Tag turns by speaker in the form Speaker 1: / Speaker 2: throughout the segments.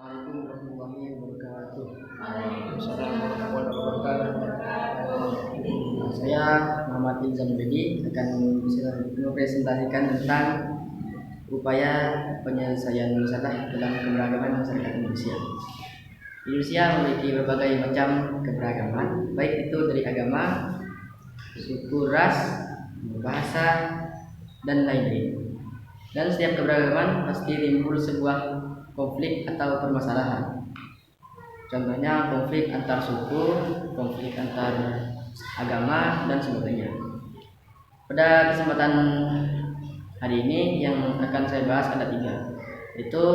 Speaker 1: Assalamualaikum warahmatullahi wabarakatuh. Assalamualaikum warahmatullahi wabarakatuh. Saya Muhammad Ilzam Bedi akan mempresentasikan tentang upaya penyelesaian masalah dalam keberagaman masyarakat Indonesia. Indonesia memiliki berbagai macam keberagaman, baik itu dari agama, suku, ras, bahasa, dan lain-lain. Dan setiap keberagaman pasti timbul sebuah konflik atau permasalahan. Contohnya konflik antar suku, konflik antar agama, dan sebagainya. Pada kesempatan hari ini yang akan saya bahas ada 3, yaitu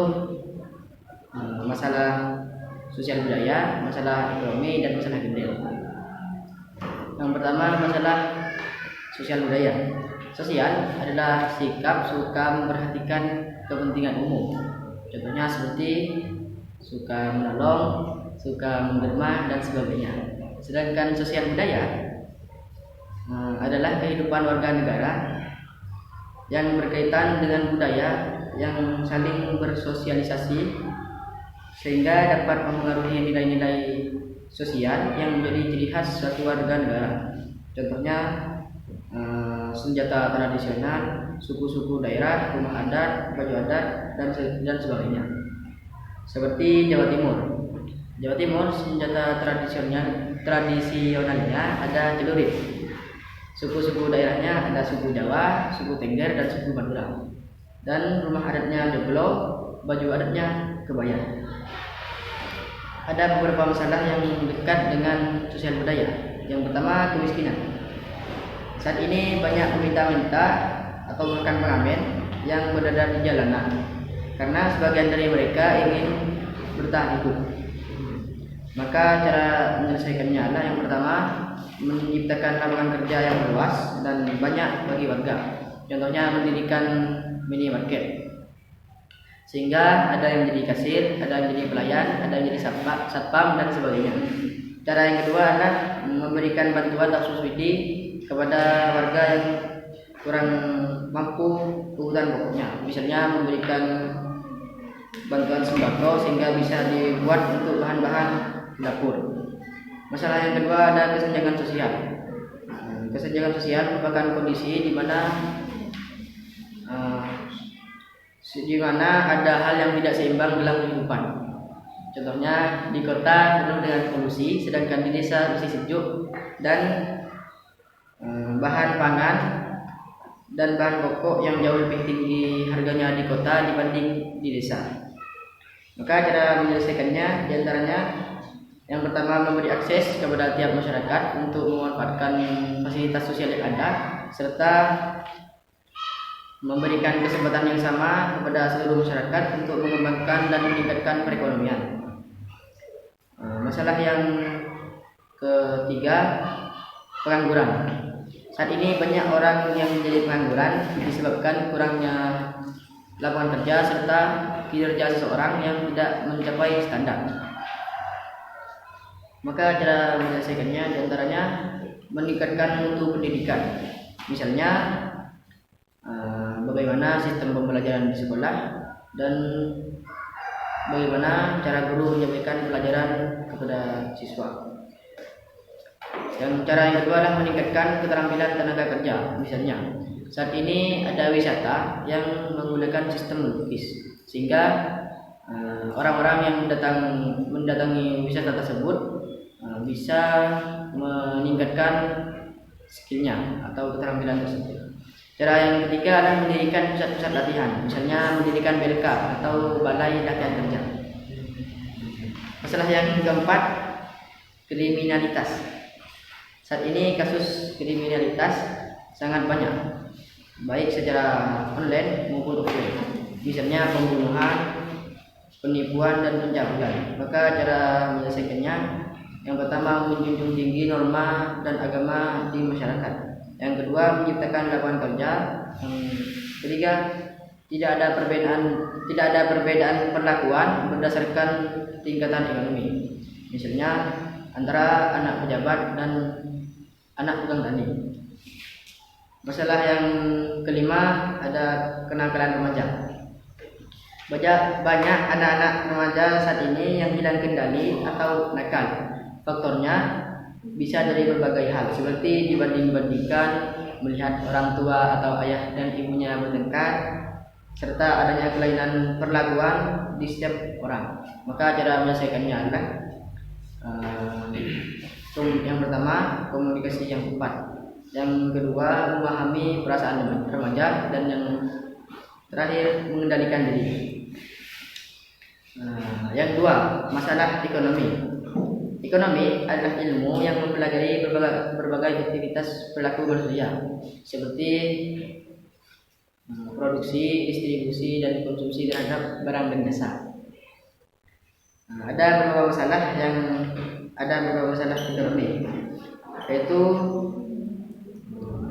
Speaker 1: masalah sosial budaya, masalah ekonomi, dan masalah gender. Yang pertama, masalah sosial budaya. Sosial adalah sikap suka memperhatikan kepentingan umum. Contohnya seperti suka menolong, suka menderma, dan sebagainya. Sedangkan sosial budaya adalah kehidupan warga negara yang berkaitan dengan budaya yang saling bersosialisasi sehingga dapat mempengaruhi nilai-nilai sosial yang menjadi ciri khas suatu warga negara. Contohnya senjata tradisional, suku-suku daerah, rumah adat, baju adat, dan sebagainya. Seperti Jawa Timur. Jawa Timur senjata tradisionalnya ada celurit. Suku-suku daerahnya ada suku Jawa, suku Tengger, dan suku Madura. Dan rumah adatnya joglo, baju adatnya kebaya. Ada beberapa masalah yang dekat dengan sosial budaya. Yang pertama, kemiskinan. Saat ini banyak peminta-minta atau bahkan pengamen yang berada di jalanan karena sebagian dari mereka ingin bertahan hidup. Maka cara menyelesaikannya adalah yang pertama, menciptakan lapangan kerja yang luas dan banyak bagi warga. Contohnya mendirikan minimarket, sehingga ada yang jadi kasir, ada yang jadi pelayan, ada yang jadi satpam, dan sebagainya. Cara yang kedua adalah memberikan bantuan atau subsidi kepada warga yang kurang mampu kebutuhan pokoknya. Misalnya memberikan bantuan sembako sehingga bisa dibuat untuk bahan-bahan dapur. Masalah yang kedua ada kesenjangan sosial. Kesenjangan sosial merupakan kondisi di mana ada hal yang tidak seimbang dalam kehidupan. Contohnya di kota penuh dengan polusi, sedangkan di desa masih sejuk dan bahan pangan dan bahan pokok yang jauh lebih tinggi harganya di kota dibanding di desa. Maka cara menyelesaikannya diantaranya yang pertama, memberi akses kepada tiap masyarakat untuk memanfaatkan fasilitas sosial yang ada, serta memberikan kesempatan yang sama kepada seluruh masyarakat untuk mengembangkan dan meningkatkan perekonomian. Masalah yang ketiga, pengangguran. Saat ini banyak orang yang menjadi pengangguran disebabkan kurangnya lapangan kerja serta kinerja seseorang yang tidak mencapai standar. Maka cara menyelesaikannya diantaranya meningkatkan mutu pendidikan. Misalnya bagaimana sistem pembelajaran di sekolah dan bagaimana cara guru menyampaikan pelajaran kepada siswa. Yang cara yang kedua adalah meningkatkan keterampilan tenaga kerja. Misalnya saat ini ada wisata yang menggunakan sistem lukis, sehingga orang-orang yang mendatangi wisata tersebut bisa meningkatkan skillnya atau keterampilan tersebut. Cara yang ketiga adalah mendirikan pusat-pusat latihan, misalnya mendirikan BLK atau balai latihan kerja. Masalah yang keempat, kriminalitas. Saat ini kasus kriminalitas sangat banyak, baik secara online maupun offline. Misalnya pembunuhan, penipuan, dan pencabulan. Maka cara menyelesaikannya yang pertama, menjunjung tinggi norma dan agama di masyarakat. Yang kedua, menciptakan lapangan kerja. Yang ketiga, tidak ada perbedaan perlakuan berdasarkan tingkatan ekonomi. Misalnya antara anak pejabat dan anak tukang tani. Masalah yang kelima ada kenakalan remaja. Banyak anak-anak remaja saat ini yang hilang kendali atau nakal. Faktornya bisa dari berbagai hal, seperti dibanding-bandingkan, melihat orang tua atau ayah dan ibunya bertengkar, serta adanya kelainan perlakuan di setiap orang. Maka cara menyelesaikannya adalah yang pertama, komunikasi yang tepat. Yang kedua, memahami perasaan remaja, dan yang terakhir, mengendalikan diri. Yang kedua, masalah ekonomi. Ekonomi adalah ilmu yang mempelajari berbagai aktivitas perilaku manusia, seperti produksi, distribusi, dan konsumsi terhadap barang dan jasa. Ada beberapa masalah ekonomi, yaitu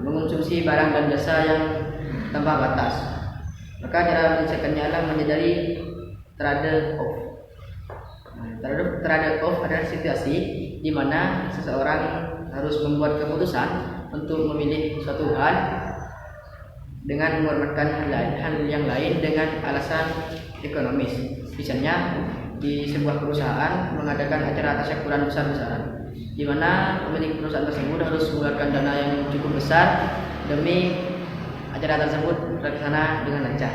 Speaker 1: mengonsumsi barang dan jasa yang tanpa batas. Maka cara menyelesaikannya adalah menyadari trade-off. Trade-off adalah situasi di mana seseorang harus membuat keputusan untuk memilih suatu hal dengan mengorbankan hal yang lain dengan alasan ekonomis. Misalnya di sebuah perusahaan mengadakan acara tasyakuran besar-besaran, di mana pemilik perusahaan tersebut harus mengeluarkan dana yang cukup besar demi acara tersebut terlaksana dengan lancar.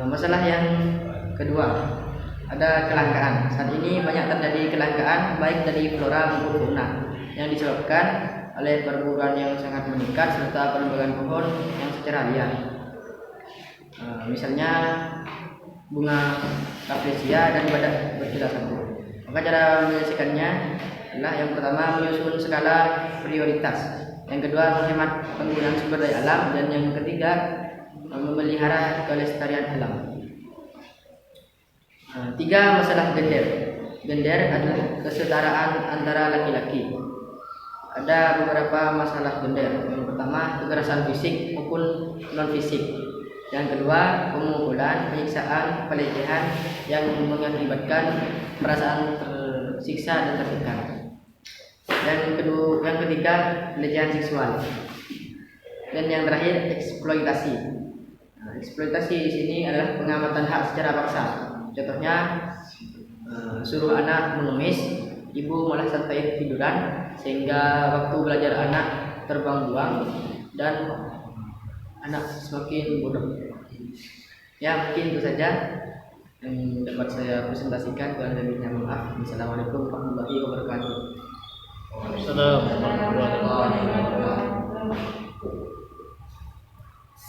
Speaker 1: Masalah yang kedua, ada kelangkaan. Saat ini banyak terjadi kelangkaan baik dari flora maupun fauna yang disebabkan oleh perburuan yang sangat meningkat serta penebangan pohon yang secara liar. Misalnya bunga rafflesia dan badak bercula sabun. Maka cara menyelesaikannya adalah yang pertama, menyusun skala prioritas. Yang kedua, menghemat penggunaan sumber daya alam, dan yang ketiga, memelihara kelestarian alam. Tiga, masalah gender. Gender adalah kesetaraan antara laki-laki. Ada beberapa masalah gender. Yang pertama, kekerasan fisik maupun non fisik. Yang kedua, pemukulan, penyiksaan, pelecehan yang mengakibatkan perasaan tersiksa dan tertekan. Yang ketiga, pelecehan seksual. Dan yang terakhir, eksploitasi. Eksploitasi di sini adalah pengamatan hak secara paksa. Contohnya, suruh anak mengemis, ibu malah santai tiduran, sehingga waktu belajar anak terbuang-buang dan anak semakin bodoh. Ya, mungkin itu saja yang dapat saya presentasikan. Kurang lebihnya maaf. Assalamualaikum warahmatullahi wabarakatuh.
Speaker 2: Assalamualaikum warahmatullahi wabarakatuh.